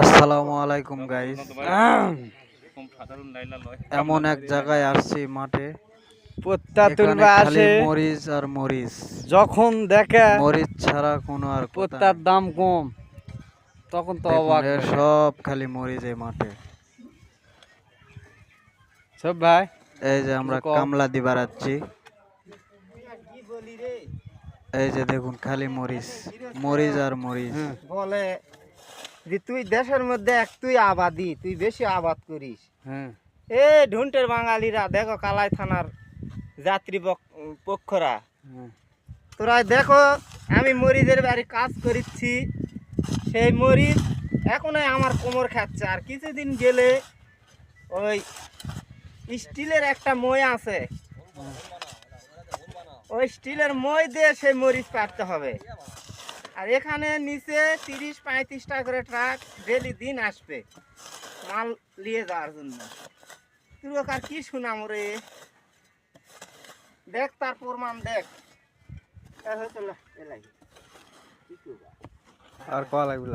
আসসালামু আলাইকুম গাইস। এমন এক জায়গায় আসছি মাঠে, পত্তা এখানে তুলবা খালি আসে মরিচ আর মরিচ। যখন দেখে মরিচ ছাড়া কোনো আর কথা পত্তার নাই। দাম কম তখন তো দেখুন অবাক এর হয়ে যায়। সব খালি মরিচ এই মাঠে। সব ভাই এই যে আমরা কিছু কও। কামলা দি বাড়াচ্ছি, এই যে দেখুন খালি মরিচ, মরিচ আর মরিচ। বলে যে তুই দেশের মধ্যে তুই আবাদি, তুই বেশি আবাদ করিস। এ ঢুন্টের বাঙালিরা দেখো, কালাই থানার যাত্রী পক্ষরা, তোরা দেখো আমি মরিচের বাড়ি কাজ করিচ্ছি, সেই মরিচ এখনই আমার কোমর খাচ্ছে। আর কিছুদিন গেলে ওই স্টিলের একটা মই আছে, ওই স্টিলের মই দিয়ে সেই মরিচ কাটতে হবে। আর এখানে নিচে 30-35 টাকা করে ট্রাক ডেলি দিন আসবে মাল নিয়ে যাওয়ার জন্য। তুই আর কি শুনাম রে, দেখ তার প্রমাণ দেখ। আর কয়া লাগবে